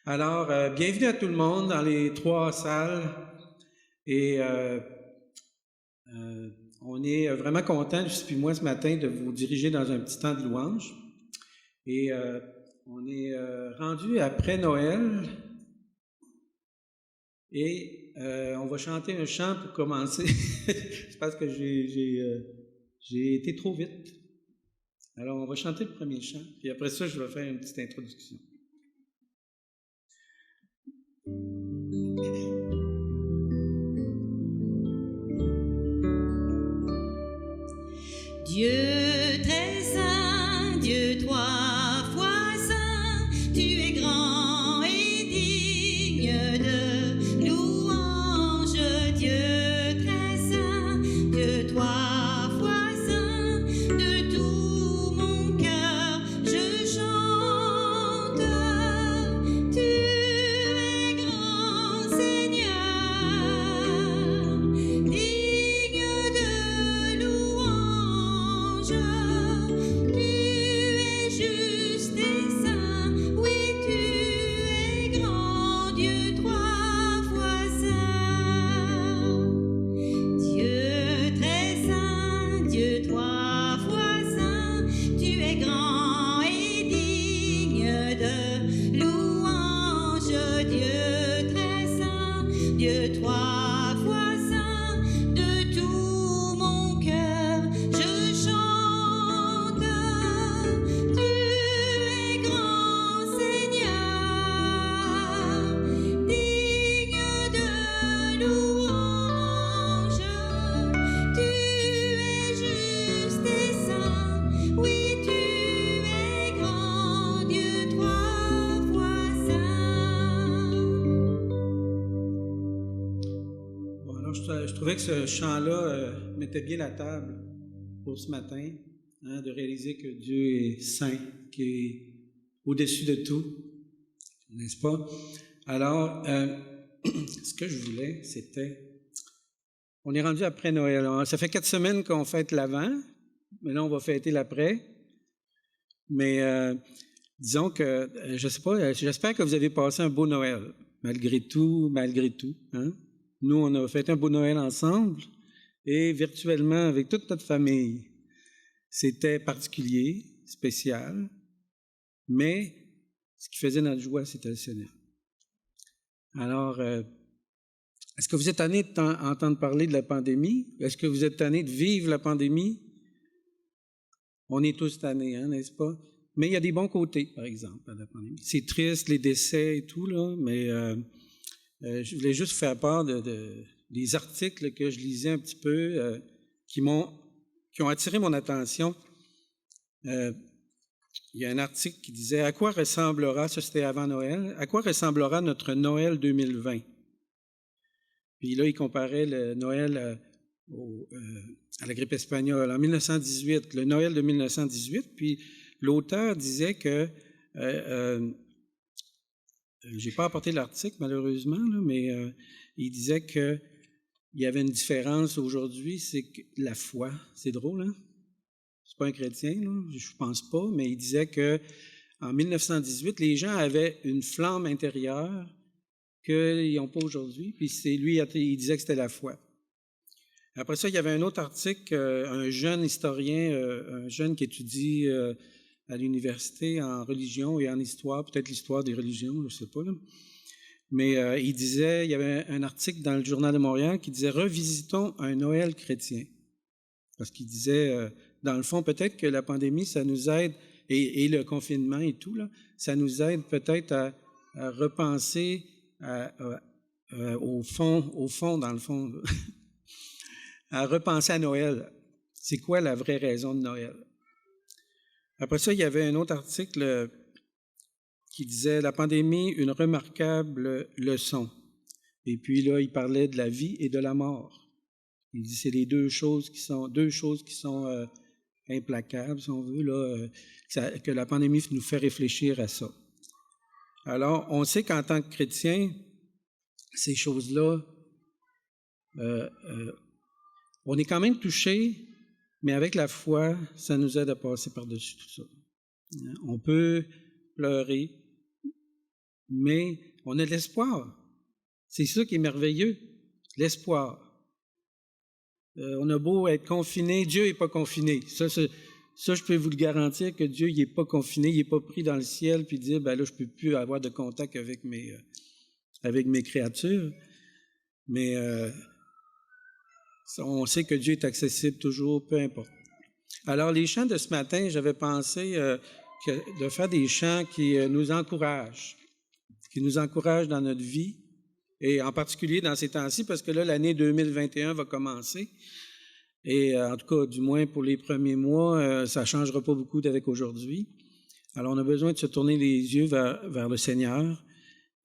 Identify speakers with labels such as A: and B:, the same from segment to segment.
A: Alors, bienvenue à tout le monde dans les trois salles. Et euh, on est vraiment content, Lucie puis moi, ce matin, de vous diriger dans un petit temps de louange. Et on est rendu après Noël et on va chanter un chant pour commencer. C'est parce que j'ai été trop vite. Alors, on va chanter le premier chant, puis après ça, je vais faire une petite introduction.
B: Dieu très saint, Dieu trois fois saint, tu es grand et digne de louange. Dieu très saint, Dieu trois fois saint, de tout mon cœur je chante. Tu es grand Seigneur, digne de louange. Tu es juste et saint, oui tu es grand, Dieu trois fois saint. Dieu très saint, Dieu trois fois saint, tu es grand et digne de louange. Dieu très saint, Dieu trois fois saint, de tout mon cœur je chante. Tu es grand Seigneur, digne de louange. Tu es juste et saint, oui tu es grand, Dieu trois fois saint.
A: Bon, alors je trouvais que ce chant-là mettait bien la table pour ce matin, hein, de réaliser que Dieu est saint, qui est au-dessus de tout, n'est-ce pas? Alors, ce que je voulais, c'était... On est rendu après Noël. Alors, ça fait 4 semaines qu'on fête l'Avent, mais là, on va fêter l'après. Mais disons que, je sais pas, j'espère que vous avez passé un beau Noël, malgré tout. Hein? Nous, on a fêté un beau Noël ensemble et virtuellement avec toute notre famille. C'était particulier, spécial, mais ce qui faisait notre joie, c'était le Seigneur. Alors, est-ce que vous êtes tanné d'entendre parler de la pandémie? Est-ce que vous êtes tanné de vivre la pandémie? On est tous tannés, hein, n'est-ce pas? Mais il y a des bons côtés, par exemple, à la pandémie. C'est triste, les décès et tout, là, mais je voulais juste faire part des articles que je lisais un petit peu qui ont attiré mon attention. Il y a un article qui disait « À quoi ressemblera, ça c'était avant Noël, à quoi ressemblera notre Noël 2020? » Puis là, il comparait le Noël à la grippe espagnole en 1918, le Noël de 1918, puis l'auteur disait que, j'ai pas apporté l'article malheureusement, là, mais il disait que il y avait une différence aujourd'hui, c'est que la foi, c'est drôle, hein? C'est pas un chrétien, là, je pense pas, mais il disait que en 1918, les gens avaient une flamme intérieure qu'ils n'ont pas aujourd'hui, puis c'est lui, il disait que c'était la foi. Après ça, il y avait un autre article, un jeune historien, un jeune qui étudie à l'université en religion et en histoire, peut-être l'histoire des religions, je ne sais pas, là. Mais il disait, il y avait un article dans le Journal de Montréal qui disait « Revisitons un Noël chrétien ». Parce qu'il disait, dans le fond, peut-être que la pandémie, ça nous aide, et le confinement et tout, là, ça nous aide peut-être à repenser au fond, dans le fond, à repenser à Noël. C'est quoi la vraie raison de Noël? Après ça, il y avait un autre article qui disait « La pandémie, une remarquable leçon ». Et puis là, il parlait de la vie et de la mort. Il dit c'est les deux choses qui sont implacables, si on veut, là, que la pandémie nous fait réfléchir à ça. Alors, on sait qu'en tant que chrétien, ces choses-là, on est quand même touché, mais avec la foi, ça nous aide à passer par-dessus tout ça. On peut pleurer, mais on a de l'espoir. C'est ça qui est merveilleux, l'espoir. On a beau être confiné, Dieu n'est pas confiné. Ça, je peux vous le garantir que Dieu, il n'est pas confiné, il n'est pas pris dans le ciel puis dire, ben là, je ne peux plus avoir de contact avec mes créatures. Mais on sait que Dieu est accessible toujours, peu importe. Alors, les chants de ce matin, j'avais pensé de faire des chants qui nous encouragent dans notre vie, et en particulier dans ces temps-ci, parce que là, l'année 2021 va commencer. Et en tout cas, du moins pour les premiers mois, ça ne changera pas beaucoup d'avec aujourd'hui. Alors, on a besoin de se tourner les yeux vers le Seigneur.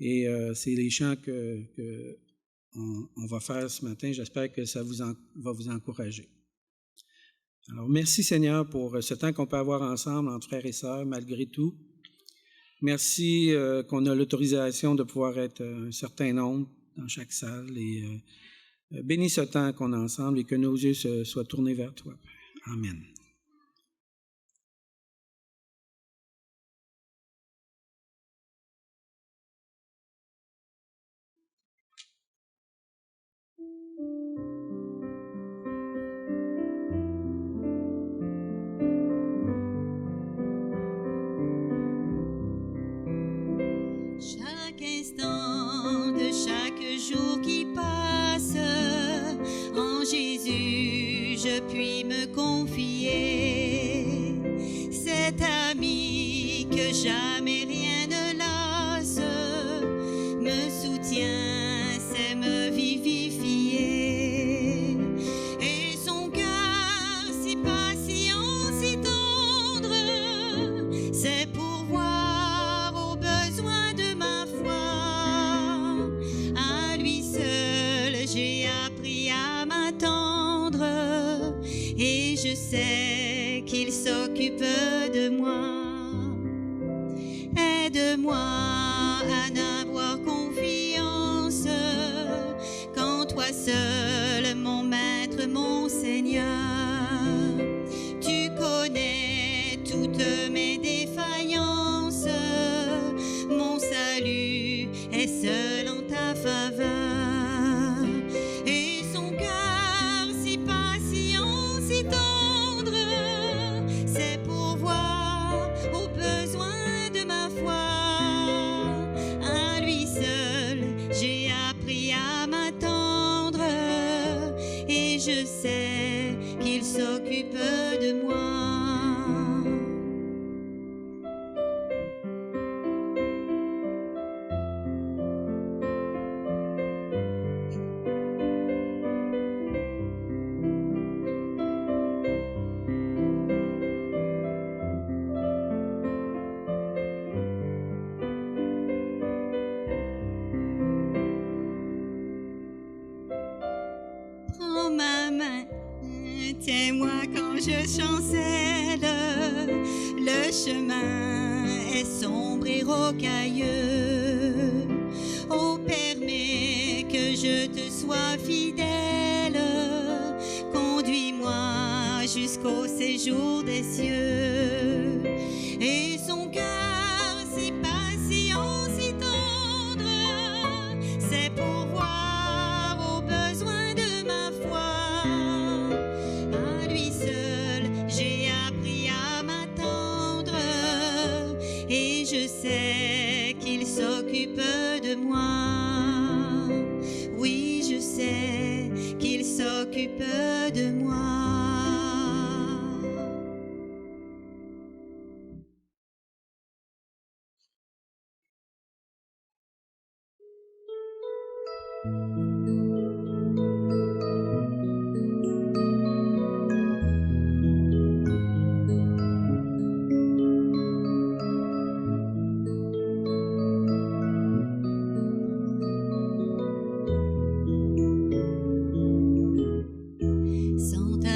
A: Et c'est les chants qu'on va faire ce matin. J'espère que ça va vous encourager. Alors, merci Seigneur pour ce temps qu'on peut avoir ensemble entre frères et sœurs, malgré tout. Merci qu'on a l'autorisation de pouvoir être un certain nombre dans chaque salle. Et bénis ce temps qu'on a ensemble et que nos yeux soient tournés vers toi. Amen.
B: Chaque instant de chaque jour qui passe, en Jésus je puis me confier. Cet ami que jamais rien ne lasse, me soutient, sait me vivifier. Et son cœur si patient, si tendre, c'est pourvoir aux besoins de ma foi. À lui seul j'ai appris à m'attendre, et je sais qu'il s'occupe de moi. Aide-moi à n'avoir confiance qu'en toi seul, mon maître, mon Seigneur. Tu connais toutes mes défaillances, mon salut est seul en ta faveur. Et son cœur si patient, si tendre, c'est pourvoir aux besoins de ma foi. À lui seul j'ai appris à m'attendre, et je sais qu'il s'occupe de moi. Prends ma main, tiens-moi quand je chancelle. Le chemin est sombre et rocailleux. Oh, permets que je te sois fidèle. Conduis-moi jusqu'au séjour des cieux. Et son cœur si patient, si tendre, c'est pourvoir aux besoins de ma foi. À lui seul j'ai appris à m'attendre, et je sais qu'il s'occupe de moi. Oui, je sais qu'il s'occupe de moi. Sans ta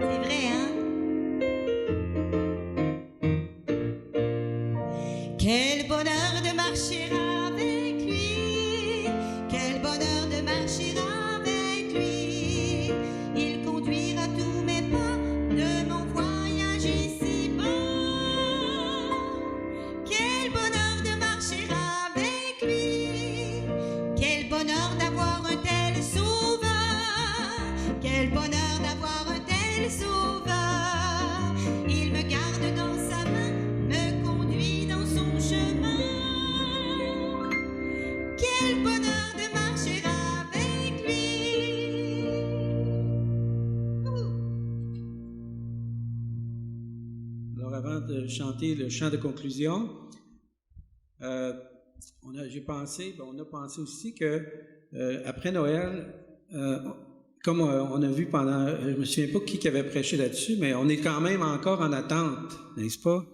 B: C'est vrai, hein? Quel bonheur de marcher avec lui, quel bonheur de marcher avec lui. Il conduira tous mes pas de mon voyage ici-bas. Quel bonheur de marcher avec lui, quel bonheur d'avoir un tel sauveur, quel bonheur d'avoir un tel sauveur. Il me garde dans sa main, me conduit dans son chemin.
A: chanté le chant de conclusion. On a pensé aussi que après Noël, comme on a vu pendant, je ne me souviens pas qui avait prêché là-dessus, mais on est quand même encore en attente, n'est-ce pas?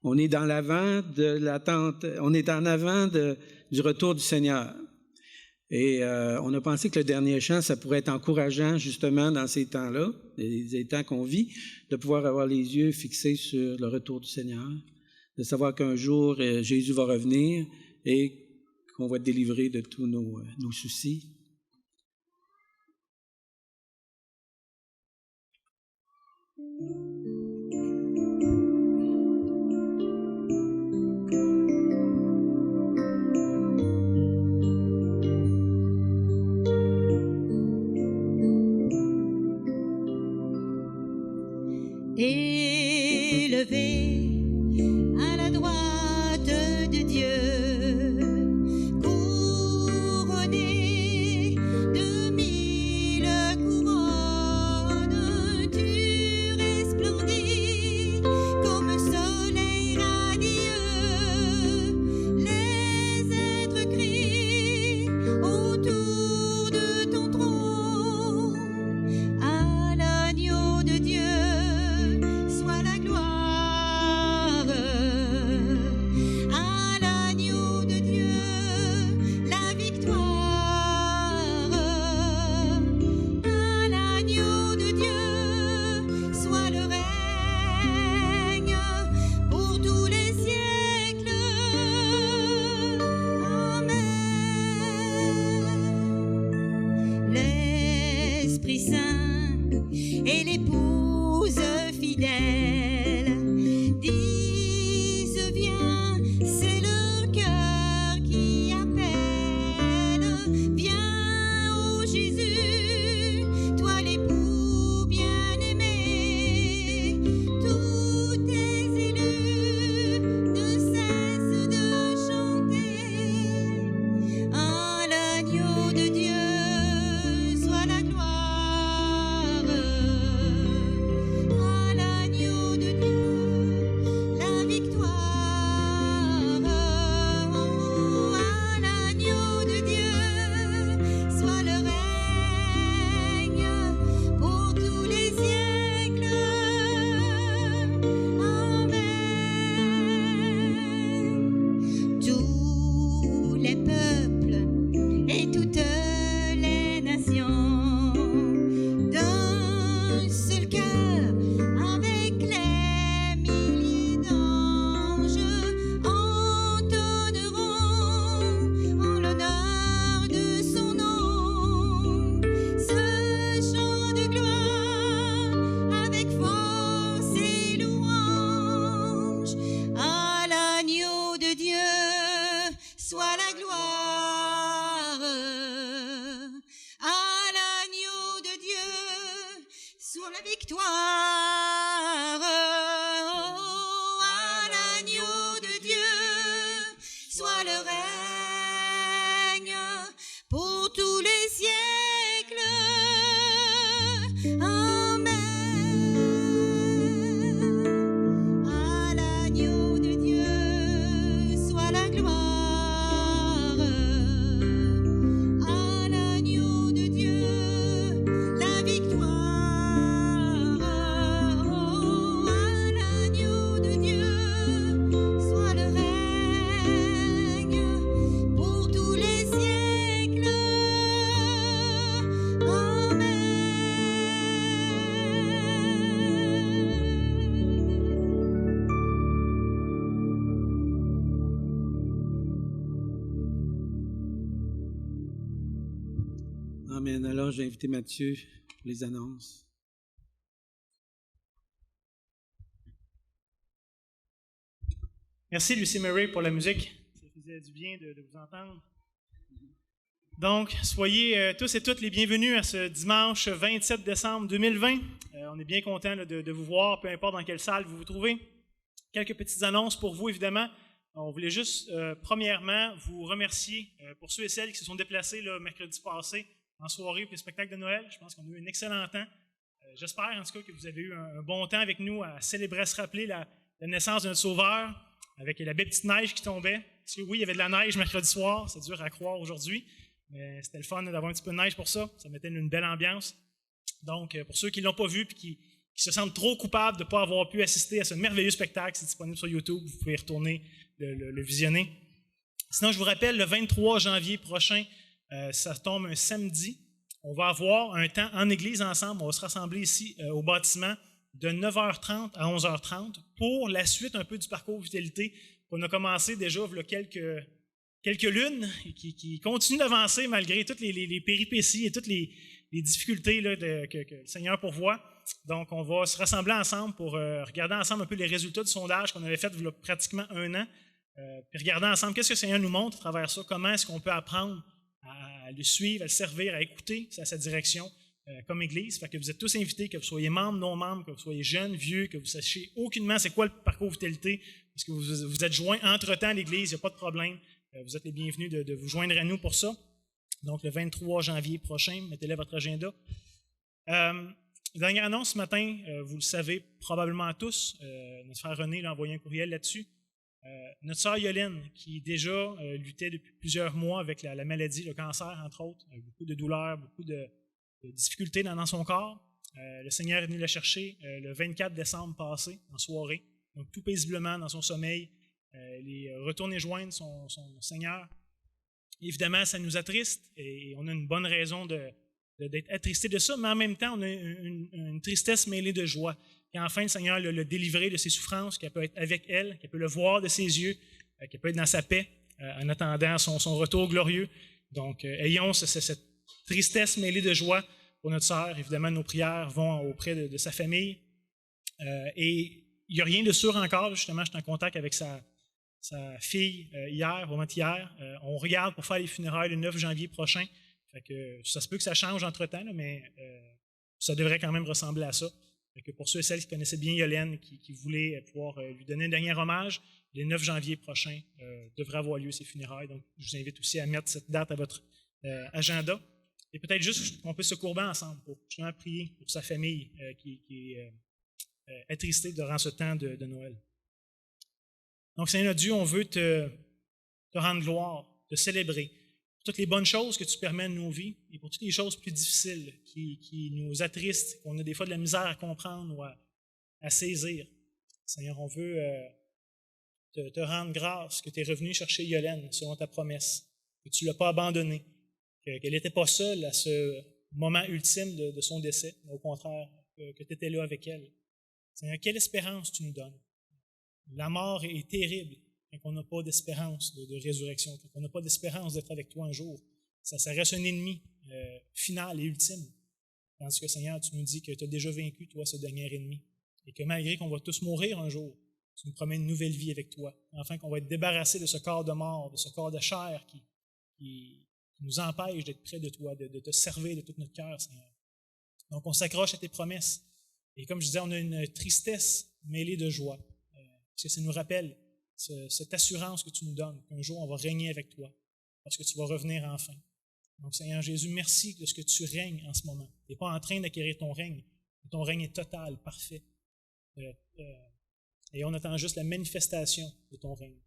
A: On est dans l'avant de l'attente, on est en avant du retour du Seigneur. Et on a pensé que le dernier chant, ça pourrait être encourageant justement dans ces temps-là, les temps qu'on vit, de pouvoir avoir les yeux fixés sur le retour du Seigneur, de savoir qu'un jour Jésus va revenir et qu'on va être délivré de tous nos soucis.
B: Élevé à la droite de Dieu, couronné de 1000 couronnes, tu resplendis comme soleil radieux. Les êtres crient autour de ton trône, à l'agneau de Dieu soit la gloire, à l'agneau de Dieu la victoire, à l'agneau de Dieu soit le règne pour tous les siècles. Amen. L'Esprit Saint et l'épouse fidèle disent viens, c'est leur cœur qui appelle. Viens, ô Jésus, toi l'époux bien-aimé. Tous tes élus ne cessent de chanter. À l'agneau de Dieu soit la gloire, à l'agneau de Dieu la victoire, à l'agneau de Dieu soit le règne pour tous les siècles. Amen. Tous les peuples et toutes les nations, d'un seul cœur, avec les milliers d'anges, entonneront en l'honneur de son nom ce chant de gloire avec force et louange. À l'agneau de Dieu soit la gloire, à l'agneau de Dieu soit la victoire, à l'agneau de Dieu soit le règne pour tous les siècles. Amen. À l'agneau de Dieu soit la gloire, à l'agneau de Dieu la victoire, à l'agneau de Dieu soit le règne pour tous les siècles.
A: Amen. Alors, j'ai invité Mathieu pour les annonces.
C: Merci Lucie Murray pour la musique. Ça faisait du bien de vous entendre. Donc, soyez tous et toutes les bienvenus à ce dimanche 27 décembre 2020. On est bien content de vous voir, peu importe dans quelle salle vous vous trouvez. Quelques petites annonces pour vous, évidemment. On voulait juste, premièrement, vous remercier pour ceux et celles qui se sont déplacés là, mercredi passé en soirée pour le spectacle de Noël. Je pense qu'on a eu un excellent temps. J'espère en tout cas que vous avez eu un bon temps avec nous à célébrer, à se rappeler la la naissance de notre Sauveur, avec la belle petite neige qui tombait. Oui, il y avait de la neige mercredi soir, c'est dur à croire aujourd'hui, mais c'était le fun d'avoir un petit peu de neige pour ça. Ça mettait une belle ambiance. Donc, pour ceux qui ne l'ont pas vu et qui se sentent trop coupables de ne pas avoir pu assister à ce merveilleux spectacle, c'est disponible sur YouTube, vous pouvez y retourner le visionner. Sinon, je vous rappelle, le 23 janvier prochain, ça tombe un samedi. On va avoir un temps en église ensemble. On va se rassembler ici au bâtiment de 9h30 à 11h30 pour la suite un peu du parcours Vitalité qu'on a commencé déjà il y a quelques lunes et qui continue d'avancer malgré toutes les péripéties et toutes les difficultés là, que le Seigneur pourvoit. Donc, on va se rassembler ensemble pour regarder ensemble un peu les résultats du sondage qu'on avait fait il y a pratiquement 1 an. Puis regarder ensemble qu'est-ce que le Seigneur nous montre à travers ça, comment est-ce qu'on peut apprendre à le suivre, à le servir, à écouter sa direction comme Église. Fait que vous êtes tous invités, que vous soyez membres, non membres, que vous soyez jeunes, vieux, que vous sachiez aucunement c'est quoi le parcours Vitalité, parce que vous êtes joints entre-temps à l'Église, il n'y a pas de problème. Vous êtes les bienvenus de vous joindre à nous pour ça. Donc, le 23 janvier prochain, mettez-le à votre agenda. Dernière annonce ce matin, vous le savez probablement tous, notre frère René a envoyé un courriel là-dessus. Notre sœur Yolène, qui déjà luttait depuis plusieurs mois avec la maladie, le cancer, entre autres, beaucoup de douleurs, beaucoup de difficultés dans son corps. Le Seigneur est venu la chercher le 24 décembre passé, en soirée, donc tout paisiblement dans son sommeil. Elle est retournée joindre son Seigneur. Évidemment, ça nous attriste et on a une bonne raison d'être attristé de ça, mais en même temps, on a une tristesse mêlée de joie. Qu'enfin, le Seigneur l'a délivré de ses souffrances, qu'elle peut être avec elle, qu'elle peut le voir de ses yeux, qu'elle peut être dans sa paix en attendant son retour glorieux. Donc, ayons cette tristesse mêlée de joie pour notre sœur. Évidemment, nos prières vont auprès de sa famille. Et il n'y a rien de sûr encore. Justement, je suis en contact avec sa fille hier, vraiment hier. On regarde pour faire les funérailles le 9 janvier prochain. Fait que, ça se peut que ça change entre-temps, là, mais ça devrait quand même ressembler à ça. Fait que pour ceux et celles qui connaissaient bien Yolène, qui voulaient pouvoir lui donner un dernier hommage, le 9 janvier prochain devrait avoir lieu ces funérailles. Donc, je vous invite aussi à mettre cette date à votre agenda. Et peut-être juste qu'on peut se courber ensemble pour justement prier pour sa famille qui est attristée durant ce temps de Noël. Donc, Seigneur Dieu, on veut te rendre gloire, te célébrer pour toutes les bonnes choses que tu permets de nos vies et pour toutes les choses plus difficiles qui nous attristent, qu'on a des fois de la misère à comprendre ou à saisir. Seigneur, on veut te rendre grâce que tu es revenu chercher Yolène selon ta promesse, que tu ne l'as pas abandonnée, qu'elle n'était pas seule à ce moment ultime de son décès, mais au contraire, que tu étais là avec elle. Seigneur, quelle espérance tu nous donnes. La mort est terrible quand on n'a pas d'espérance de résurrection, quand on n'a pas d'espérance d'être avec toi un jour. Ça reste un ennemi final et ultime. Tandis que, Seigneur, tu nous dis que tu as déjà vaincu, toi, ce dernier ennemi. Et que malgré qu'on va tous mourir un jour, tu nous promets une nouvelle vie avec toi. Enfin, qu'on va être débarrassé de ce corps de mort, de ce corps de chair qui nous empêche d'être près de toi, de te servir de tout notre cœur, Seigneur. Donc, on s'accroche à tes promesses. Et comme je disais, on a une tristesse mêlée de joie. Parce que ça nous rappelle cette assurance que tu nous donnes, qu'un jour on va régner avec toi, parce que tu vas revenir enfin. Donc, Seigneur Jésus, merci de ce que tu règnes en ce moment. Tu n'es pas en train d'acquérir ton règne, mais ton règne est total, parfait. Et on attend juste la manifestation de ton règne.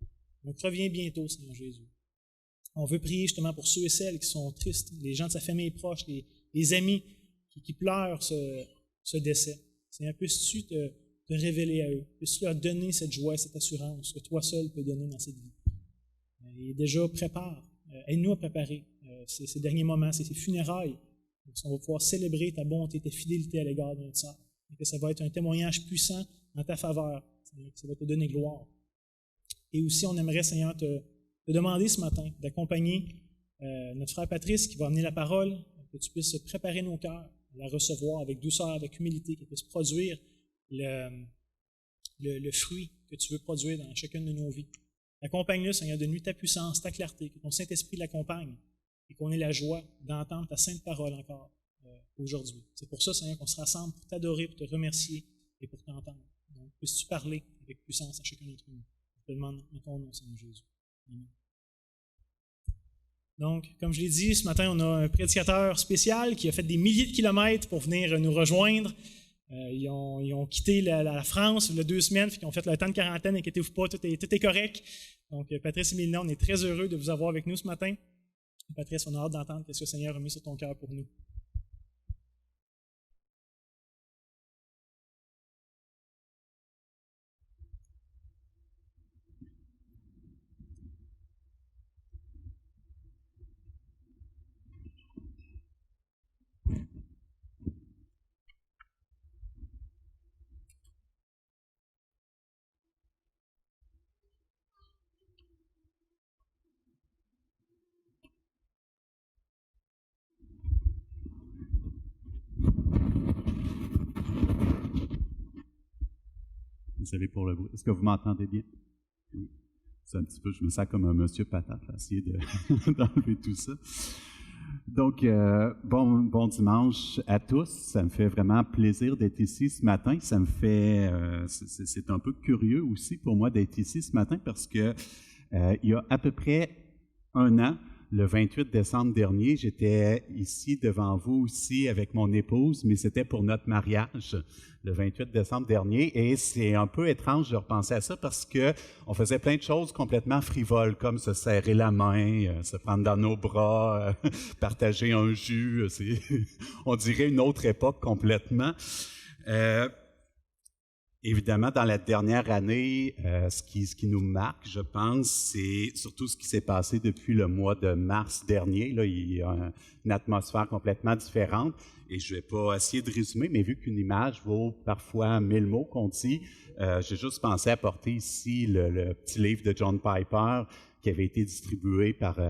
C: Donc, reviens bientôt, Seigneur Jésus. On veut prier justement pour ceux et celles qui sont tristes, les gens de sa famille proche, les amis qui pleurent ce décès. Seigneur, puisses-tu te révéler à eux, puisses-tu leur donner cette joie, cette assurance que toi seul peux donner dans cette vie. Et déjà, prépare, aide-nous à préparer ces derniers moments, ces funérailles, parce qu'on va pouvoir célébrer ta bonté, ta fidélité à l'égard de notre sœur, et que ça va être un témoignage puissant en ta faveur, Seigneur, que ça va te donner gloire. Et aussi, on aimerait, Seigneur, te demander ce matin d'accompagner notre frère Patrice qui va amener la parole, que tu puisses préparer nos cœurs à la recevoir avec douceur, avec humilité, qu'il puisse produire le fruit que tu veux produire dans chacune de nos vies. Accompagne-le, Seigneur, de nuit ta puissance, ta clarté, que ton Saint-Esprit l'accompagne et qu'on ait la joie d'entendre ta sainte parole encore aujourd'hui. C'est pour ça, Seigneur, qu'on se rassemble pour t'adorer, pour te remercier et pour t'entendre. Donc, puisses-tu parler avec puissance à chacun d'entre nous. Je te demande en ton nom, Seigneur Jésus. Amen. Donc, comme je l'ai dit, ce matin, on a un prédicateur spécial qui a fait des milliers de kilomètres pour venir nous rejoindre. Ils ont quitté la France il y a 2 semaines, ils ont fait le temps de quarantaine, inquiétez-vous pas, tout est correct. Donc, Patrice et Mélina, on est très heureux de vous avoir avec nous ce matin. Patrice, on a hâte d'entendre ce que le Seigneur a mis sur ton cœur pour nous.
D: Désolé pour le bruit. Est-ce que vous m'entendez bien? Oui. C'est un petit peu, je me sens comme un monsieur patate, là, essayer d'enlever tout ça. Donc, bon dimanche à tous. Ça me fait vraiment plaisir d'être ici ce matin. Ça me fait, c'est un peu curieux aussi pour moi d'être ici ce matin parce que il y a à peu près 1 an, le 28 décembre dernier, j'étais ici devant vous aussi avec mon épouse, mais c'était pour notre mariage, le 28 décembre dernier, et c'est un peu étrange de repenser à ça parce que on faisait plein de choses complètement frivoles, comme se serrer la main, se prendre dans nos bras, partager un jus, on dirait une autre époque complètement. Évidemment, dans la dernière année, ce qui nous marque, je pense, c'est surtout ce qui s'est passé depuis le mois de mars dernier. Là, il y a une atmosphère complètement différente. Et je ne vais pas essayer de résumer, mais vu qu'une image vaut parfois 1000 mots qu'on dit, j'ai juste pensé apporter ici le petit livre de John Piper qui avait été distribué par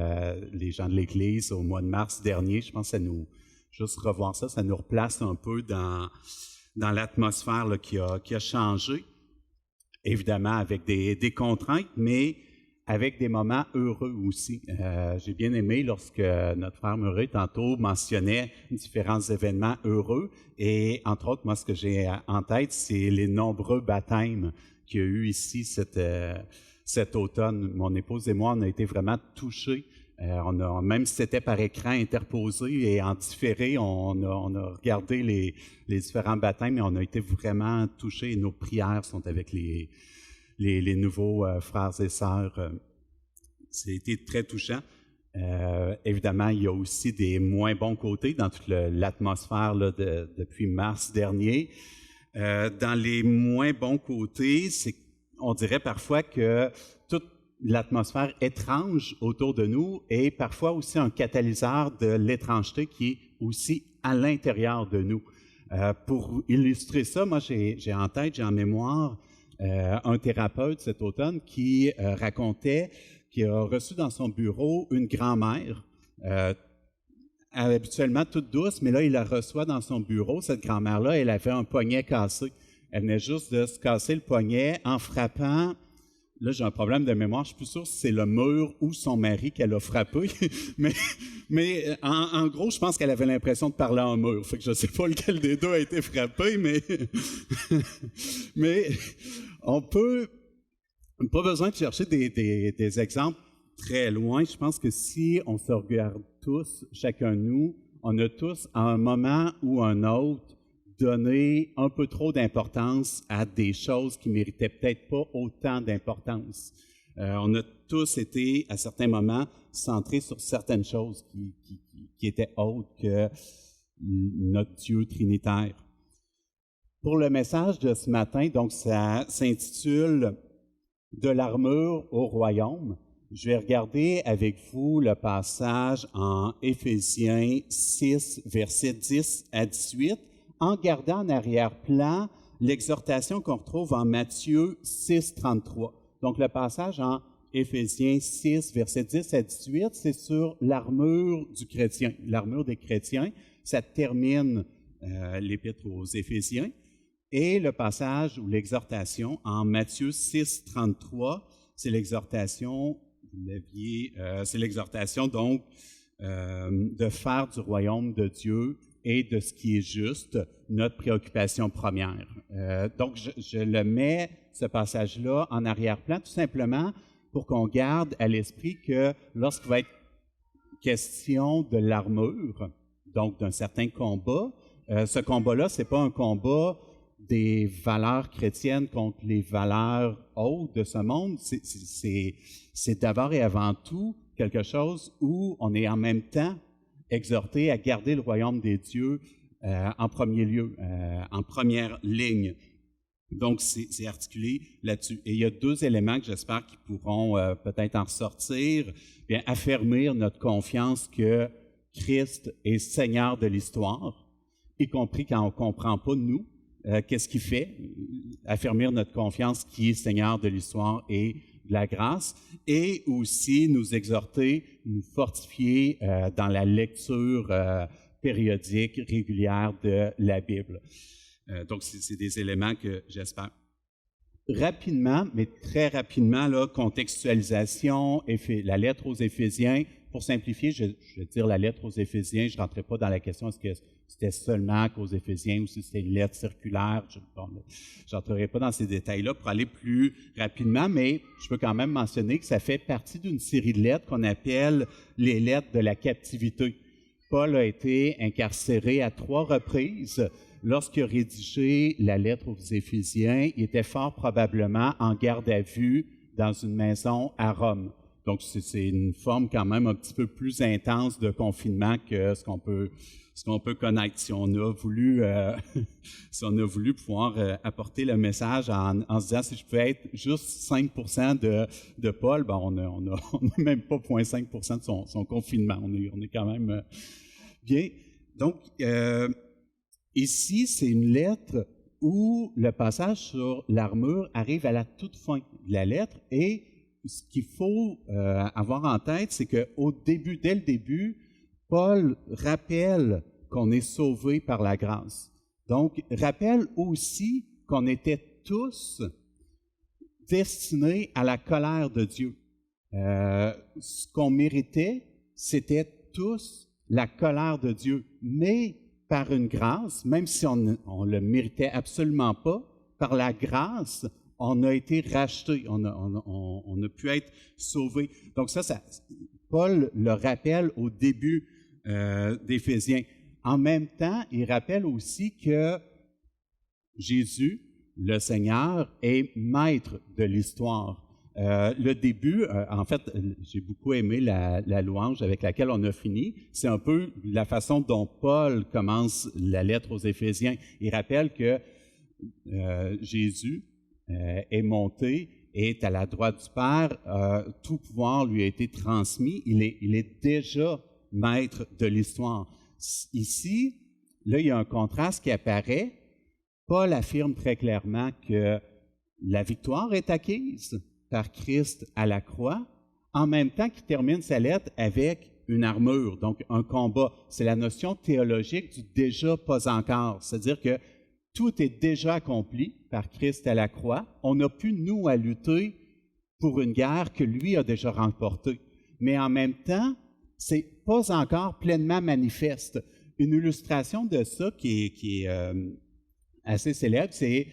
D: les gens de l'Église au mois de mars dernier. Je pense que juste revoir ça, ça nous replace un peu dans l'atmosphère là, qui a changé, évidemment avec des contraintes, mais avec des moments heureux aussi. J'ai bien aimé lorsque notre frère Murray, tantôt, mentionnait différents événements heureux, et entre autres, moi, ce que j'ai en tête, c'est les nombreux baptêmes qu'il y a eu ici cet automne. Mon épouse et moi, on a été vraiment touchés. Même si c'était par écran interposé et en différé, on a regardé les différents baptêmes et on a été vraiment touchés. Et nos prières sont avec les nouveaux frères et sœurs. C'était très touchant. Évidemment, il y a aussi des moins bons côtés dans toute l'atmosphère là, depuis mars dernier. Dans les moins bons côtés, on dirait parfois que toute l'atmosphère étrange autour de nous est parfois aussi un catalyseur de l'étrangeté qui est aussi à l'intérieur de nous. Pour illustrer ça, moi j'ai en mémoire un thérapeute cet automne qui racontait qu'il a reçu dans son bureau une grand-mère, habituellement toute douce, mais là il la reçoit dans son bureau. Cette grand-mère-là, elle avait un poignet cassé. Elle venait juste de se casser le poignet en frappant. Là, j'ai un problème de mémoire. Je suis plus sûr si c'est le mur ou son mari qu'elle a frappé. mais en gros, je pense qu'elle avait l'impression de parler à un mur. Fait que je ne sais pas lequel des deux a été frappé, mais on peut pas besoin de chercher des exemples très loin. Je pense que si on se regarde tous, chacun de nous, on a tous, à un moment ou un autre, donner un peu trop d'importance à des choses qui méritaient peut-être pas autant d'importance. On a tous été, à certains moments, centrés sur certaines choses qui étaient autres que notre Dieu trinitaire. Pour le message de ce matin, donc ça s'intitule « De l'armure au royaume ». Je vais regarder avec vous le passage en Éphésiens 6, versets 10 à 18, en gardant en arrière-plan l'exhortation qu'on retrouve en Matthieu 6, 33. Donc, le passage en Éphésiens 6, versets 10 à 18, c'est sur l'armure du chrétien, l'armure des chrétiens. Ça termine l'épître aux Éphésiens. Et le passage ou l'exhortation en Matthieu 6, 33, c'est l'exhortation, c'est l'exhortation donc de faire du royaume de Dieu et de ce qui est juste, notre préoccupation première. Donc, je le mets, ce passage-là, en arrière-plan, tout simplement pour qu'on garde à l'esprit que lorsqu'il va être question de l'armure, donc d'un certain combat, ce combat-là, ce n'est pas un combat des valeurs chrétiennes contre les valeurs hautes de ce monde, c'est d'abord et avant tout quelque chose où on est en même temps exhorté à garder le royaume des dieux en premier lieu, en première ligne. Donc, c'est articulé là-dessus. Et il y a deux éléments que j'espère qu'ils pourront peut-être en ressortir. Bien, affermir notre confiance que Christ est Seigneur de l'histoire, y compris quand on ne comprend pas, nous, qu'est-ce qu'il fait. Affermir notre confiance qui est Seigneur de l'histoire et de la grâce. Et aussi nous exhorter, nous fortifier dans la lecture périodique, régulière de la Bible. Donc, c'est des éléments que j'espère. Rapidement, mais très rapidement, là, contextualisation, la lettre aux Éphésiens. Pour simplifier, je vais dire la lettre aux Éphésiens. Je ne rentrerai pas dans la question est-ce que c'était seulement qu'aux Éphésiens ou si c'était une lettre circulaire. Je n'entrerai pas dans ces détails-là pour aller plus rapidement, mais je peux quand même mentionner que ça fait partie d'une série de lettres qu'on appelle les lettres de la captivité. Paul a été incarcéré à 3 reprises. Lorsqu'il a rédigé la lettre aux Éphésiens, il était fort probablement en garde à vue dans une maison à Rome. Donc, c'est une forme quand même un petit peu plus intense de confinement que ce qu'on peut connaître. Si on a voulu, pouvoir apporter le message en se disant si je peux être juste 5% de Paul, ben on n'a même pas 0,5% de son confinement. On est quand même bien. Donc, ici, c'est une lettre où le passage sur l'armure arrive à la toute fin de la lettre et ce qu'il faut avoir en tête, c'est qu'au début, dès le début, Paul rappelle qu'on est sauvé par la grâce. Donc, rappelle aussi qu'on était tous destinés à la colère de Dieu. Ce qu'on méritait, c'était tous la colère de Dieu. Mais par une grâce, même si on ne le méritait absolument pas, par la grâce, on a été racheté, on a pu être sauvé. Donc ça, Paul le rappelle au début d'Éphésiens. En même temps, il rappelle aussi que Jésus, le Seigneur, est maître de l'histoire. Le début, en fait, j'ai beaucoup aimé la louange avec laquelle on a fini. C'est un peu la façon dont Paul commence la lettre aux Éphésiens. Il rappelle que Jésus est monté, est à la droite du Père, tout pouvoir lui a été transmis, il est déjà maître de l'histoire. Ici, là, il y a un contraste qui apparaît. Paul affirme très clairement que la victoire est acquise par Christ à la croix, en même temps qu'il termine sa lettre avec une armure, donc un combat. C'est la notion théologique du déjà pas encore, c'est-à-dire que tout est déjà accompli par Christ à la croix. On n'a plus, nous, à lutter pour une guerre que lui a déjà remportée. Mais en même temps, c'est pas encore pleinement manifeste. Une illustration de ça qui est assez célèbre, c'est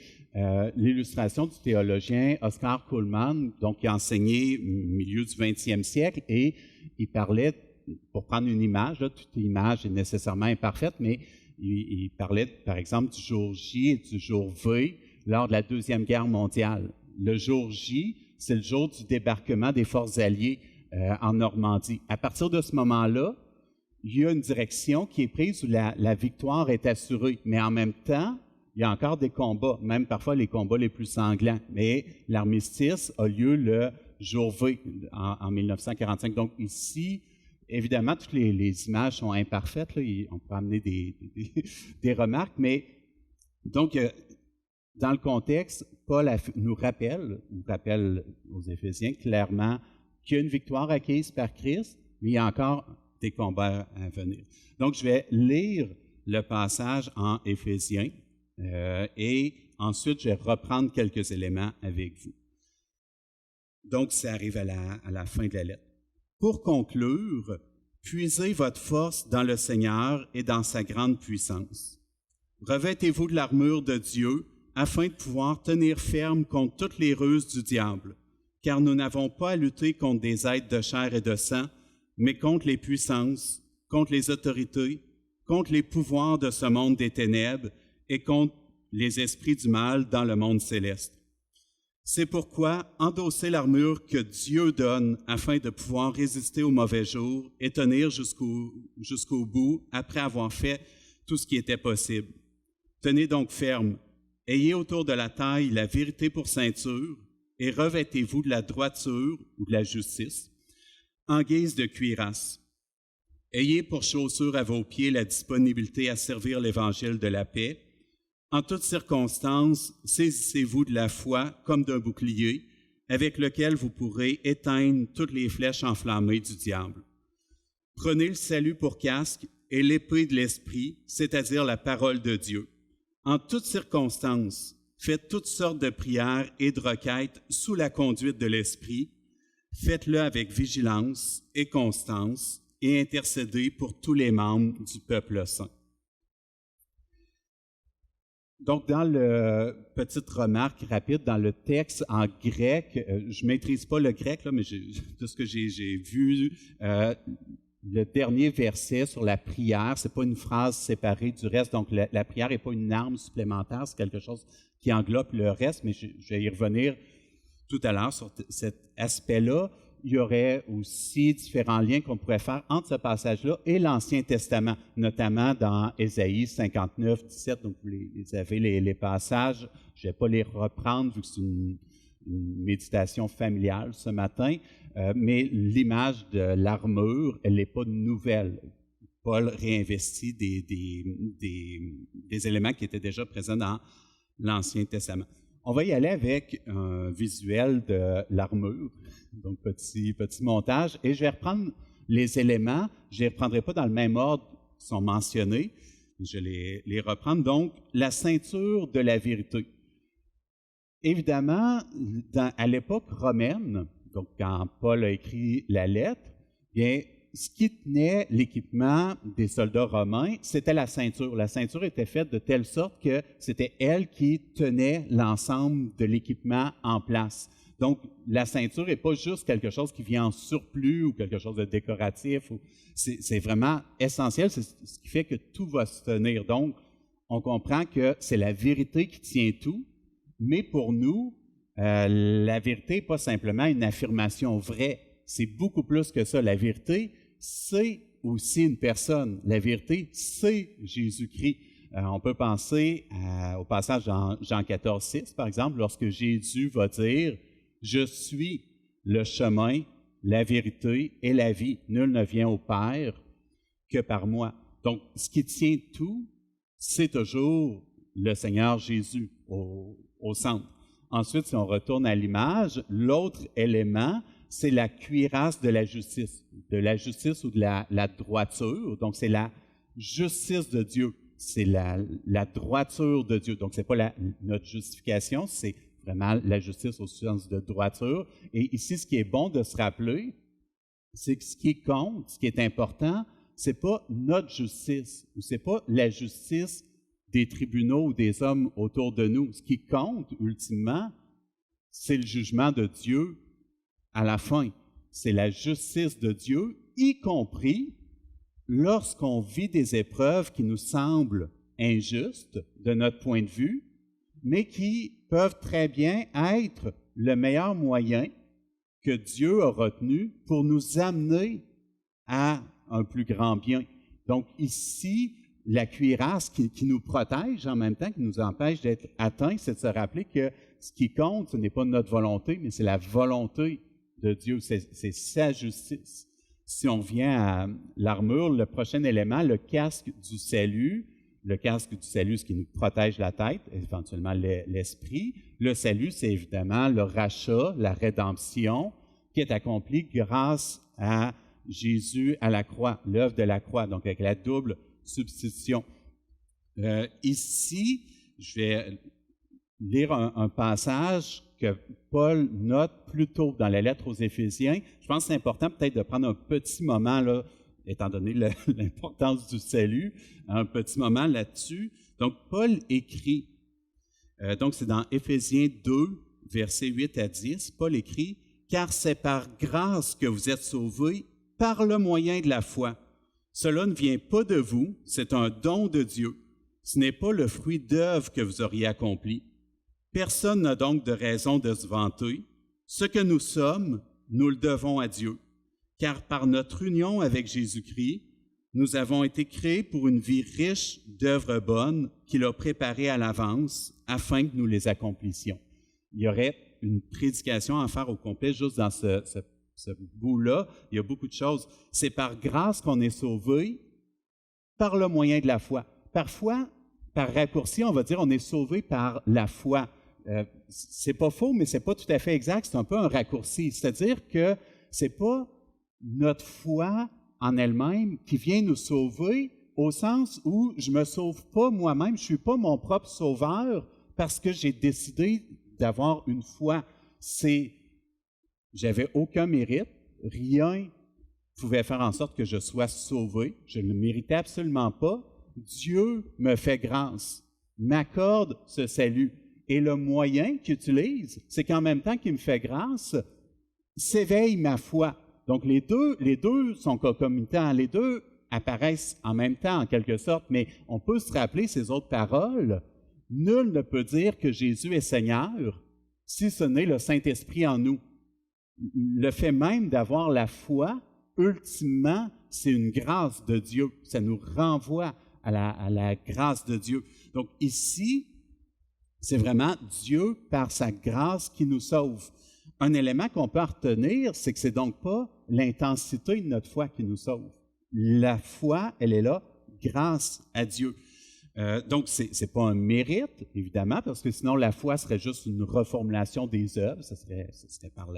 D: l'illustration du théologien Oscar Cullmann, donc qui a enseigné au milieu du 20e siècle, et il parlait, pour prendre une image, là, toute image est nécessairement imparfaite, mais il parlait, par exemple, du jour J et du jour V lors de la Deuxième Guerre mondiale. Le jour J, c'est le jour du débarquement des forces alliées en Normandie. À partir de ce moment-là, il y a une direction qui est prise où la victoire est assurée. Mais en même temps, il y a encore des combats, même parfois les combats les plus sanglants. Mais l'armistice a lieu le jour V en 1945. Donc ici, évidemment, toutes les images sont imparfaites. Là, on peut amener des remarques, mais donc, dans le contexte, Paul nous rappelle aux Éphésiens clairement qu'il y a une victoire acquise par Christ, mais il y a encore des combats à venir. Donc, je vais lire le passage en Éphésiens et ensuite, je vais reprendre quelques éléments avec vous. Donc, ça arrive à la fin de la lettre. Pour conclure, puisez votre force dans le Seigneur et dans sa grande puissance. Revêtez-vous de l'armure de Dieu afin de pouvoir tenir ferme contre toutes les ruses du diable, car nous n'avons pas à lutter contre des êtres de chair et de sang, mais contre les puissances, contre les autorités, contre les pouvoirs de ce monde des ténèbres et contre les esprits du mal dans le monde céleste. C'est pourquoi endossez l'armure que Dieu donne afin de pouvoir résister aux mauvais jours et tenir jusqu'au bout après avoir fait tout ce qui était possible. Tenez donc ferme, ayez autour de la taille la vérité pour ceinture et revêtez-vous de la droiture ou de la justice en guise de cuirasse. Ayez pour chaussure à vos pieds la disponibilité à servir l'Évangile de la paix. En toutes circonstances, saisissez-vous de la foi comme d'un bouclier, avec lequel vous pourrez éteindre toutes les flèches enflammées du diable. Prenez le salut pour casque et l'épée de l'Esprit, c'est-à-dire la parole de Dieu. En toutes circonstances, faites toutes sortes de prières et de requêtes sous la conduite de l'Esprit. Faites-le avec vigilance et constance et intercédez pour tous les membres du peuple saint. Donc, dans le petite remarque rapide, dans le texte en grec, je ne maîtrise pas le grec, là, mais tout ce que j'ai vu, le dernier verset sur la prière, ce n'est pas une phrase séparée du reste, donc la prière n'est pas une arme supplémentaire, c'est quelque chose qui englobe le reste, mais je vais y revenir tout à l'heure sur cet aspect-là. Il y aurait aussi différents liens qu'on pourrait faire entre ce passage-là et l'Ancien Testament, notamment dans Ésaïe 59, 17. Donc, vous avez les passages. Je ne vais pas les reprendre vu que c'est une méditation familiale ce matin, mais l'image de l'armure, elle n'est pas nouvelle. Paul réinvestit des éléments qui étaient déjà présents dans l'Ancien Testament. On va y aller avec un visuel de l'armure, donc petit montage, et je vais reprendre les éléments, je ne les reprendrai pas dans le même ordre qui sont mentionnés, je vais les reprendre. Donc, la ceinture de la vérité. Évidemment, à l'époque romaine, donc quand Paul a écrit la lettre, bien, ce qui tenait l'équipement des soldats romains, c'était la ceinture. La ceinture était faite de telle sorte que c'était elle qui tenait l'ensemble de l'équipement en place. Donc, la ceinture n'est pas juste quelque chose qui vient en surplus ou quelque chose de décoratif. C'est vraiment essentiel, c'est ce qui fait que tout va se tenir. Donc, on comprend que c'est la vérité qui tient tout, mais pour nous, la vérité n'est pas simplement une affirmation vraie. C'est beaucoup plus que ça. La vérité, c'est aussi une personne. La vérité, c'est Jésus-Christ. On peut penser au passage dans Jean 14, 6, par exemple, lorsque Jésus va dire « Je suis le chemin, la vérité et la vie. Nul ne vient au Père que par moi. » Donc, ce qui tient tout, c'est toujours le Seigneur Jésus au centre. Ensuite, si on retourne à l'image, l'autre élément, c'est la cuirasse de la justice ou de la droiture. Donc, c'est la justice de Dieu. C'est la droiture de Dieu. Donc, ce n'est pas notre justification, c'est vraiment la justice au sens de droiture. Et ici, ce qui est bon de se rappeler, c'est que ce qui compte, ce qui est important, ce n'est pas notre justice ou ce n'est pas la justice des tribunaux ou des hommes autour de nous. Ce qui compte, ultimement, c'est le jugement de Dieu à la fin. C'est la justice de Dieu, y compris lorsqu'on vit des épreuves qui nous semblent injustes de notre point de vue, mais qui peuvent très bien être le meilleur moyen que Dieu a retenu pour nous amener à un plus grand bien. Donc ici, la cuirasse qui nous protège en même temps, qui nous empêche d'être atteints, c'est de se rappeler que ce qui compte, ce n'est pas notre volonté, mais c'est la volonté de Dieu, c'est sa justice. Si on vient à l'armure, le prochain élément, le casque du salut, ce qui nous protège la tête, éventuellement l'esprit. Le salut, c'est évidemment le rachat, la rédemption qui est accomplie grâce à Jésus à la croix, l'œuvre de la croix, donc avec la double substitution. Ici, je vais lire un passage que Paul note plus tôt dans la lettre aux Éphésiens. Je pense que c'est important peut-être de prendre un petit moment, là, étant donné l'importance du salut, un petit moment là-dessus. Donc, Paul écrit, donc c'est dans Éphésiens 2, versets 8 à 10, Paul écrit « Car c'est par grâce que vous êtes sauvés par le moyen de la foi. Cela ne vient pas de vous, c'est un don de Dieu. Ce n'est pas le fruit d'œuvres que vous auriez accompli. Personne n'a donc de raison de se vanter. Ce que nous sommes, nous le devons à Dieu, car par notre union avec Jésus-Christ, nous avons été créés pour une vie riche d'œuvres bonnes qu'il a préparées à l'avance afin que nous les accomplissions. Il y aurait une prédication à faire au complet juste dans ce bout-là. Il y a beaucoup de choses. C'est par grâce qu'on est sauvé par le moyen de la foi. Parfois, par raccourci, on va dire on est sauvé par la foi. C'est pas faux, mais c'est pas tout à fait exact. C'est un peu un raccourci. C'est-à-dire que c'est pas notre foi en elle-même qui vient nous sauver au sens où je me sauve pas moi-même, je suis pas mon propre sauveur parce que j'ai décidé d'avoir une foi. J'avais aucun mérite, rien pouvait faire en sorte que je sois sauvé. Je ne le méritais absolument pas. Dieu me fait grâce, m'accorde ce salut. Et le moyen qu'il utilise, c'est qu'en même temps qu'il me fait grâce, s'éveille ma foi. Donc les deux sont concomitants, les deux apparaissent en même temps en quelque sorte, mais on peut se rappeler ces autres paroles. Nul ne peut dire que Jésus est Seigneur si ce n'est le Saint-Esprit en nous. Le fait même d'avoir la foi, ultimement, c'est une grâce de Dieu. Ça nous renvoie à la grâce de Dieu. Donc ici, c'est vraiment Dieu, par sa grâce, qui nous sauve. Un élément qu'on peut retenir, c'est que c'est donc pas l'intensité de notre foi qui nous sauve. La foi, elle est là grâce à Dieu. Donc, c'est pas un mérite, évidemment, parce que sinon la foi serait juste une reformulation des œuvres. Ce serait par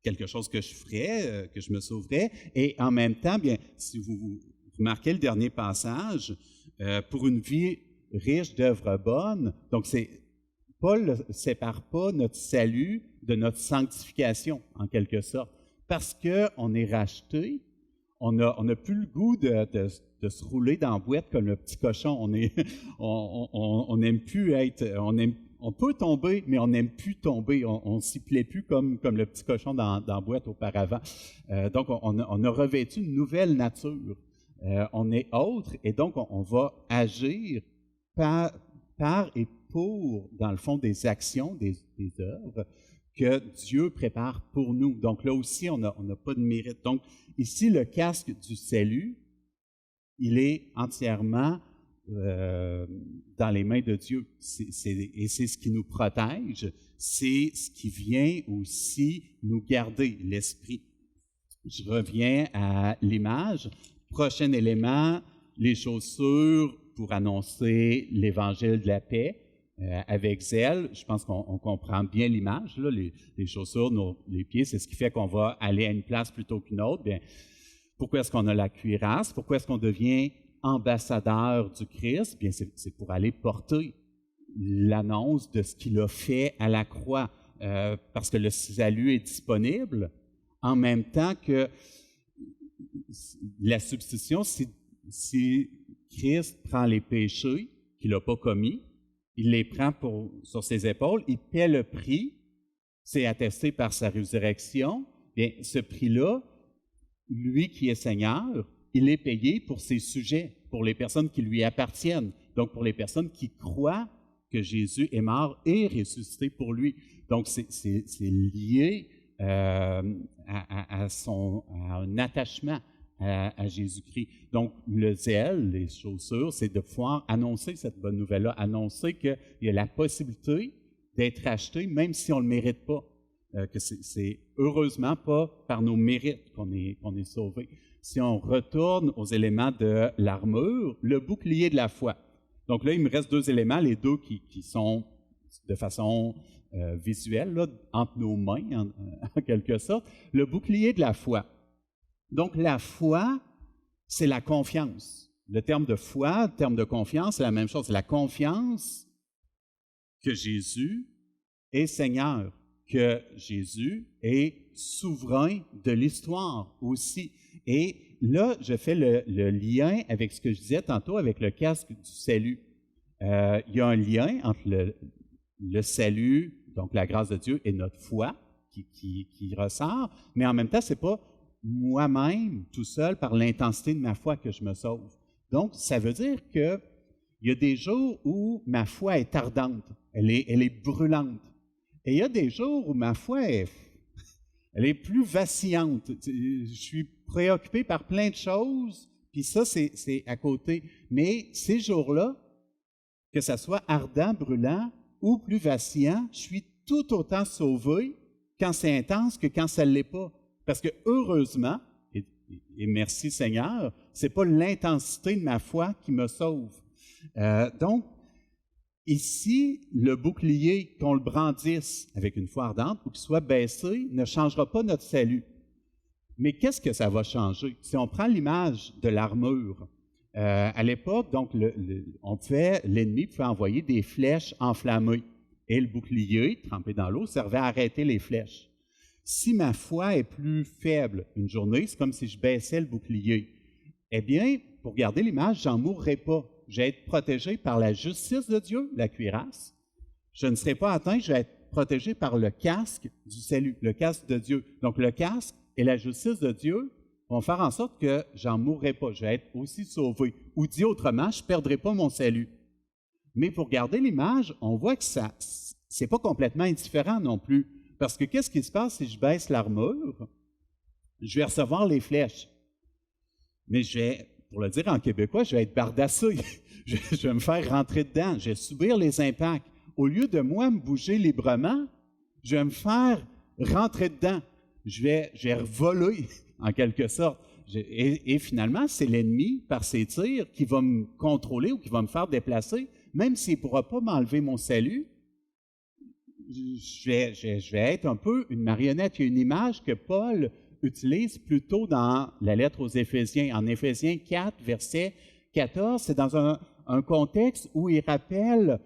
D: quelque chose que je ferais, que je me sauverais. Et en même temps, bien, si vous remarquez le dernier passage, pour une vie riche d'œuvres bonnes, donc Paul ne sépare pas notre salut de notre sanctification, en quelque sorte, parce qu'on est racheté, on n'a plus le goût de se rouler dans la boîte comme le petit cochon. On n'aime plus être, on peut tomber, mais on n'aime plus tomber. On s'y plaît plus comme le petit cochon dans la boîte auparavant. Donc, on a revêtu une nouvelle nature. On est autre, et donc on va agir par et pour, dans le fond, des actions, des œuvres que Dieu prépare pour nous. Donc là aussi, on n'a pas de mérite. Donc ici, le casque du salut, il est entièrement dans les mains de Dieu. Et c'est ce qui nous protège, c'est ce qui vient aussi nous garder, l'esprit. Je reviens à l'image. Prochain élément, les chaussures pour annoncer l'évangile de la paix. Avec zèle, je pense qu'on comprend bien l'image. Là, les chaussures, les pieds, c'est ce qui fait qu'on va aller à une place plutôt qu'une autre. Bien, pourquoi est-ce qu'on a la cuirasse? Pourquoi est-ce qu'on devient ambassadeur du Christ? Bien, c'est pour aller porter l'annonce de ce qu'il a fait à la croix, parce que le salut est disponible en même temps que la substitution. Si Christ prend les péchés qu'il n'a pas commis, il les prend sur ses épaules, il paie le prix, c'est attesté par sa résurrection. Bien, ce prix-là, lui qui est Seigneur, il est payé pour ses sujets, pour les personnes qui lui appartiennent, donc pour les personnes qui croient que Jésus est mort et ressuscité pour lui. Donc, c'est lié à un attachement à Jésus-Christ. Donc, le zèle, les chaussures, c'est de pouvoir annoncer cette bonne nouvelle-là, annoncer qu'il y a la possibilité d'être acheté, même si on ne le mérite pas, que c'est heureusement pas par nos mérites qu'on est sauvé. Si on retourne aux éléments de l'armure, le bouclier de la foi. Donc là, il me reste deux éléments, les deux qui sont de façon visuelle, là, entre nos mains, en quelque sorte. Le bouclier de la foi. Donc, la foi, c'est la confiance. Le terme de foi, le terme de confiance, c'est la même chose. C'est la confiance que Jésus est Seigneur, que Jésus est souverain de l'histoire aussi. Et là, je fais le lien avec ce que je disais tantôt, avec le casque du salut. Il y a un lien entre le salut, donc la grâce de Dieu, et notre foi qui ressort, mais en même temps, c'est pas moi-même, tout seul, par l'intensité de ma foi que je me sauve. Donc, ça veut dire qu'il Il y a des jours où ma foi est ardente, elle est brûlante. Et il y a des jours où ma foi elle est plus vacillante. Je suis préoccupé par plein de choses, puis ça, c'est à côté. Mais ces jours-là, que ça soit ardent, brûlant ou plus vacillant, je suis tout autant sauvé quand c'est intense que quand ça ne l'est pas. Parce que heureusement, et merci Seigneur, c'est pas l'intensité de ma foi qui me sauve. Donc, ici, le bouclier, qu'on le brandisse avec une foi ardente ou qu'il soit baissé, ne changera pas notre salut. Mais qu'est-ce que ça va changer? Si on prend l'image de l'armure, à l'époque, donc, l'ennemi pouvait envoyer des flèches enflammées. Et le bouclier, trempé dans l'eau, servait à arrêter les flèches. Si ma foi est plus faible une journée, c'est comme si je baissais le bouclier. Eh bien, pour garder l'image, j'en mourrai pas. Je vais être protégé par la justice de Dieu, la cuirasse. Je ne serai pas atteint, je vais être protégé par le casque du salut, le casque de Dieu. Donc, le casque et la justice de Dieu vont faire en sorte que j'en mourrai pas. Je vais être aussi sauvé. Ou dit autrement, je ne perdrai pas mon salut. Mais pour garder l'image, on voit que ça, c'est pas complètement indifférent non plus. Parce que qu'est-ce qui se passe si je baisse l'armure? Je vais recevoir les flèches. Mais je vais, pour le dire en québécois, je vais être bardassé. Je vais me faire rentrer dedans. Je vais subir les impacts. Au lieu de moi me bouger librement, je vais me faire rentrer dedans. Je vais voler, en quelque sorte. Et finalement, c'est l'ennemi, par ses tirs, qui va me contrôler ou qui va me faire déplacer. Même s'il ne pourra pas m'enlever mon salut, je vais être un peu une marionnette. Il y a une image que Paul utilise plutôt dans la lettre aux Éphésiens. En Éphésiens 4, verset 14, c'est dans un contexte où il rappelle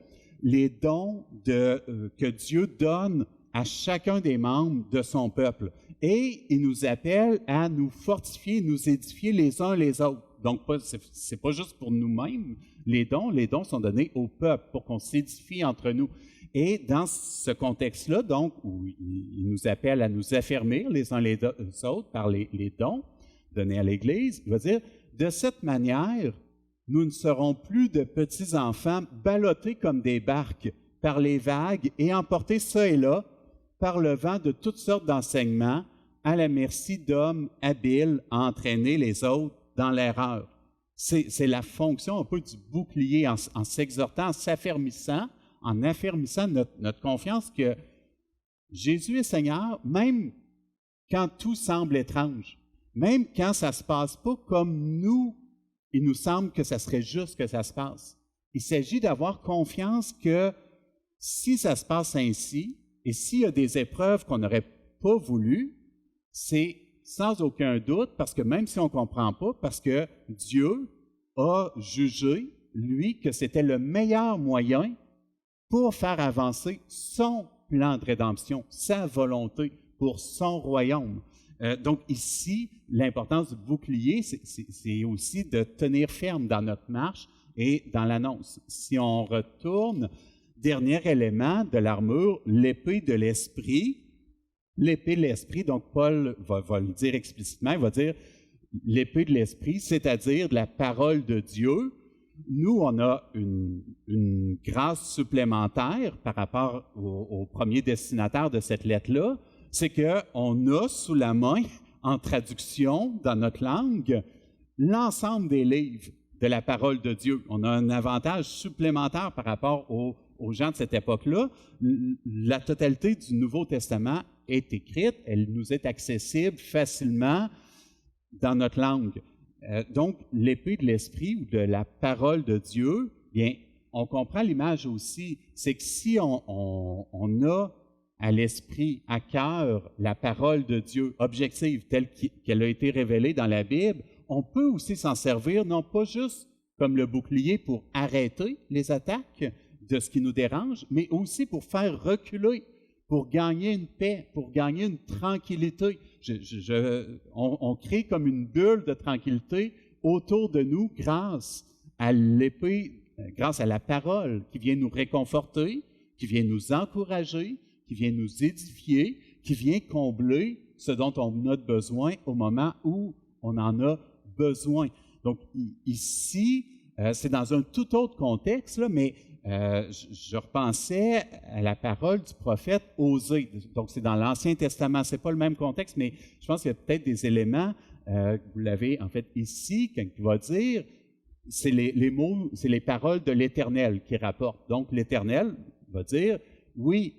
D: les dons que Dieu donne à chacun des membres de son peuple. Et il nous appelle à nous fortifier, nous édifier les uns les autres. Donc, c'est pas juste pour nous-mêmes, les dons sont donnés au peuple pour qu'on s'édifie entre nous. Et dans ce contexte-là, donc, où il nous appelle à nous affermir les uns les autres par les dons donnés à l'Église, il va dire, de cette manière, nous ne serons plus de petits enfants ballottés comme des barques par les vagues et emportés çà et là par le vent de toutes sortes d'enseignements à la merci d'hommes habiles à entraîner les autres dans l'erreur. C'est la fonction un peu du bouclier en s'exhortant, en affermissant notre confiance que Jésus est Seigneur, même quand tout semble étrange, même quand ça ne se passe pas comme nous, il nous semble que ça serait juste que ça se passe. Il s'agit d'avoir confiance que si ça se passe ainsi, et s'il y a des épreuves qu'on n'aurait pas voulu, c'est sans aucun doute, parce que même si on ne comprend pas, parce que Dieu a jugé, lui, que c'était le meilleur moyen pour faire avancer son plan de rédemption, sa volonté pour son royaume. Donc ici, l'importance du bouclier, c'est aussi de tenir ferme dans notre marche et dans l'annonce. Si on retourne, dernier élément de l'armure, l'épée de l'esprit. L'épée de l'esprit, donc Paul va le dire explicitement, il va dire l'épée de l'esprit, c'est-à-dire de la parole de Dieu. Nous, on a une grâce supplémentaire par rapport au premier destinataire de cette lettre-là, c'est qu'on a sous la main, en traduction dans notre langue, l'ensemble des livres de la parole de Dieu. On a un avantage supplémentaire par rapport aux gens de cette époque-là. La totalité du Nouveau Testament est écrite, elle nous est accessible facilement dans notre langue. Donc, l'épée de l'esprit ou de la parole de Dieu, bien, on comprend l'image aussi, c'est que si on a à l'esprit, à cœur, la parole de Dieu objective telle qu'elle a été révélée dans la Bible, on peut aussi s'en servir, non pas juste comme le bouclier pour arrêter les attaques de ce qui nous dérange, mais aussi pour faire reculer, pour gagner une paix, pour gagner une tranquillité. On crée comme une bulle de tranquillité autour de nous grâce à l'épée, grâce à la parole qui vient nous réconforter, qui vient nous encourager, qui vient nous édifier, qui vient combler ce dont on a besoin au moment où on en a besoin. Donc ici, c'est dans un tout autre contexte, là, mais je repensais à la parole du prophète Osée. Donc, c'est dans l'Ancien Testament. C'est pas le même contexte, mais je pense qu'il y a peut-être des éléments, vous l'avez en fait ici, quand il va dire, c'est les mots, c'est les paroles de l'Éternel qui rapportent. Donc, l'Éternel va dire, oui,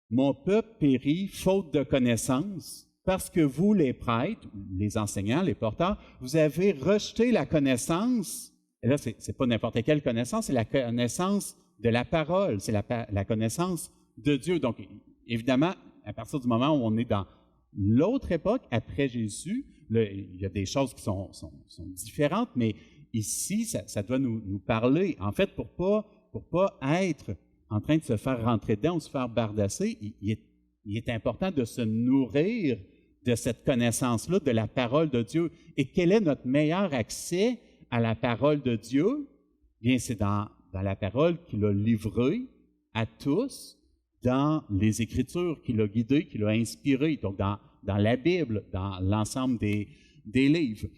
D: mon peuple périt faute de connaissance, parce que vous, les prêtres, les enseignants, les porteurs, vous avez rejeté la connaissance. Et là, c'est pas n'importe quelle connaissance, c'est la connaissance de la parole, c'est la connaissance de Dieu. Donc, évidemment, à partir du moment où on est dans l'autre époque, après Jésus, là, il y a des choses qui sont différentes, mais ici, ça doit nous parler. En fait, pour pas être en train de se faire rentrer dedans ou se faire bardasser, il est important de se nourrir de cette connaissance-là, de la parole de Dieu. Et quel est notre meilleur accès à la parole de Dieu? Bien, c'est dans la parole qu'il a livrée à tous, dans les Écritures qu'il a guidées, qu'il a inspirées, donc dans la Bible, dans l'ensemble des livres.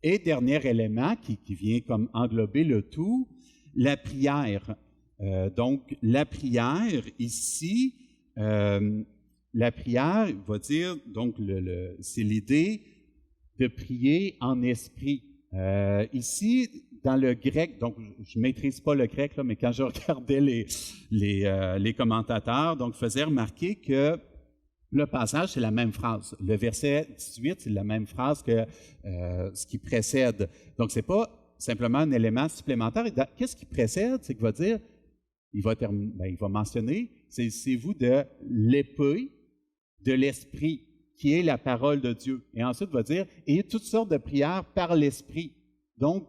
D: Et dernier élément qui vient comme englober le tout, la prière. Donc, la prière, ici, la prière, il va dire, donc, c'est l'idée de prier en esprit. Ici, dans le grec, donc je ne maîtrise pas le grec, là, mais quand je regardais les commentateurs, donc faisaient remarquer que le passage, c'est la même phrase. Le verset 18, c'est la même phrase que ce qui précède. Donc, ce n'est pas simplement un élément supplémentaire. Qu'est-ce qui précède? C'est qu'il va dire, il va mentionner, saisissez-vous de l'épée de l'esprit, qui est la parole de Dieu. Et ensuite, il va dire, ayez toutes sortes de prières par l'esprit. Donc,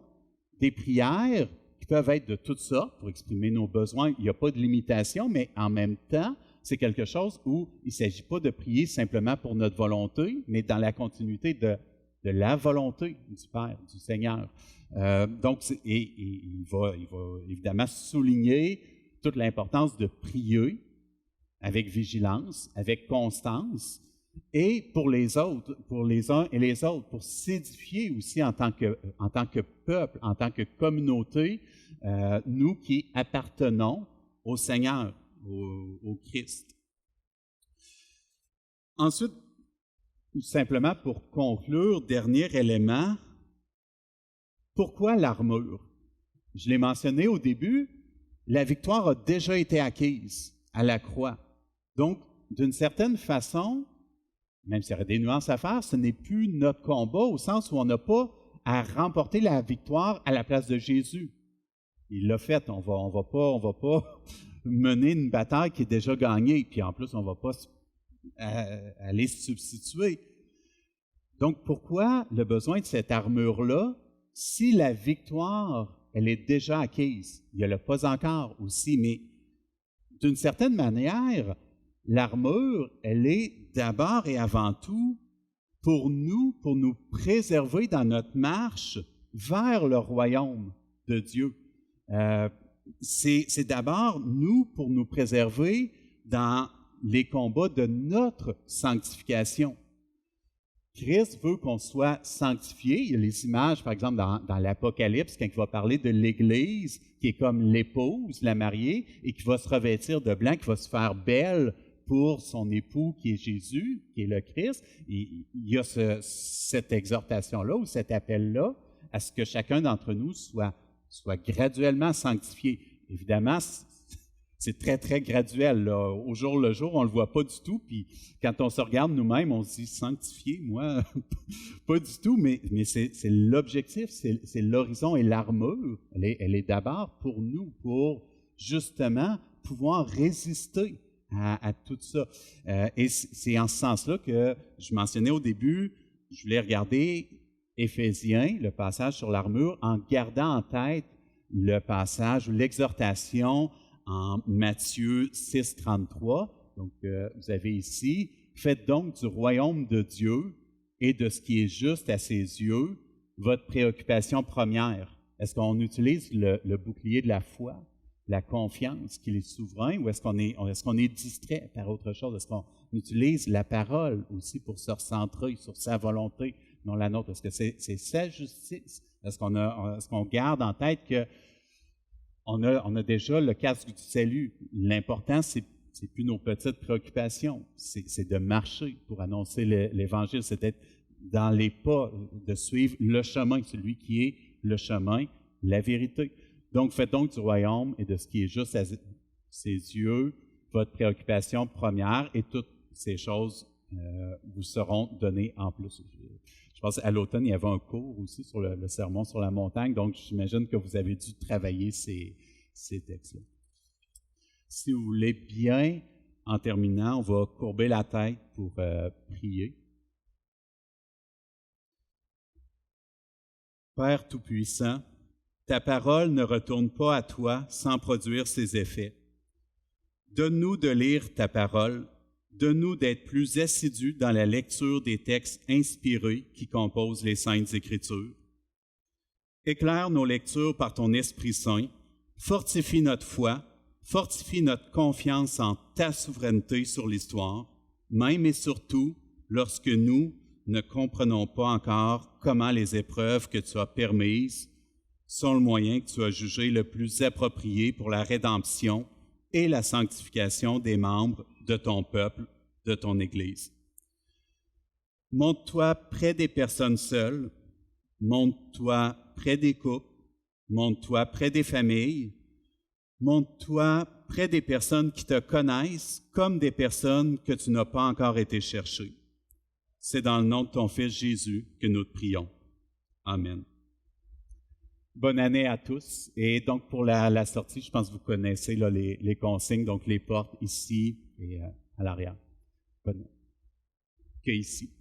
D: des prières qui peuvent être de toutes sortes pour exprimer nos besoins. Il n'y a pas de limitation, mais en même temps, c'est quelque chose où il ne s'agit pas de prier simplement pour notre volonté, mais dans la continuité de la volonté du Père, du Seigneur. Donc, il va évidemment souligner toute l'importance de prier avec vigilance, avec constance, et pour les autres, pour les uns et les autres, pour s'édifier aussi en tant que peuple, en tant que communauté, nous qui appartenons au Seigneur, au Christ. Ensuite, simplement pour conclure, dernier élément, pourquoi l'armure? Je l'ai mentionné au début, la victoire a déjà été acquise à la croix. Donc, d'une certaine façon, même s'il y aurait des nuances à faire, ce n'est plus notre combat au sens où on n'a pas à remporter la victoire à la place de Jésus. Il l'a fait, on va pas mener une bataille qui est déjà gagnée, puis en plus, on ne va pas aller se substituer. Donc, pourquoi le besoin de cette armure-là, si la victoire, elle est déjà acquise? Il y a le pas encore aussi, mais d'une certaine manière, l'armure, elle est d'abord et avant tout pour nous préserver dans notre marche vers le royaume de Dieu. C'est d'abord pour nous préserver dans les combats de notre sanctification. Christ veut qu'on soit sanctifié. Il y a les images, par exemple, dans l'Apocalypse, quand il va parler de l'Église, qui est comme l'épouse, la mariée, et qui va se revêtir de blanc, qui va se faire belle pour son époux qui est Jésus, qui est le Christ. Et il y a cette exhortation-là ou cet appel-là à ce que chacun d'entre nous soit graduellement sanctifié. Évidemment, c'est très, très graduel, là. Au jour le jour, on ne le voit pas du tout. Puis quand on se regarde nous-mêmes, on se dit « sanctifié », moi, pas du tout, mais c'est l'objectif, c'est l'horizon et l'armure. Elle est d'abord pour nous, pour justement pouvoir résister à tout ça. Et c'est en ce sens-là que je mentionnais au début, je voulais regarder Éphésiens, le passage sur l'armure, en gardant en tête le passage ou l'exhortation en Matthieu 6, 33. Donc, vous avez ici, « Faites donc du royaume de Dieu et de ce qui est juste à ses yeux votre préoccupation première. » Est-ce qu'on utilise le bouclier de la foi, la confiance qu'il est souverain, ou est-ce qu'on est distrait par autre chose? Est-ce qu'on utilise la parole aussi pour se recentrer sur sa volonté, non la nôtre. Est-ce que c'est sa justice? Est-ce qu'on garde en tête que on a déjà le casque du salut? L'important, c'est plus nos petites préoccupations, c'est de marcher pour annoncer l'Évangile, c'est d'être dans les pas, de suivre le chemin, celui qui est le chemin, la vérité. Donc, faites donc du royaume et de ce qui est juste à ses yeux votre préoccupation première, et toutes ces choses vous seront données en plus. Je pense qu'à l'automne, il y avait un cours aussi sur le sermon sur la montagne, donc j'imagine que vous avez dû travailler ces textes-là. Si vous voulez bien, en terminant, on va courber la tête pour prier. Père Tout-Puissant, ta parole ne retourne pas à toi sans produire ses effets. Donne-nous de lire ta parole, donne-nous d'être plus assidus dans la lecture des textes inspirés qui composent les Saintes Écritures. Éclaire nos lectures par ton Esprit Saint, fortifie notre foi, fortifie notre confiance en ta souveraineté sur l'histoire, même et surtout lorsque nous ne comprenons pas encore comment les épreuves que tu as permises sont le moyen que tu as jugé le plus approprié pour la rédemption et la sanctification des membres de ton peuple, de ton Église. Montre-toi près des personnes seules, montre-toi près des couples, montre-toi près des familles, montre-toi près des personnes qui te connaissent comme des personnes que tu n'as pas encore été chercher. C'est dans le nom de ton Fils Jésus que nous te prions. Amen. Bonne année à tous. Et donc, pour la sortie, je pense que vous connaissez là, les consignes, donc les portes ici et à l'arrière. Bonne année. Que ici.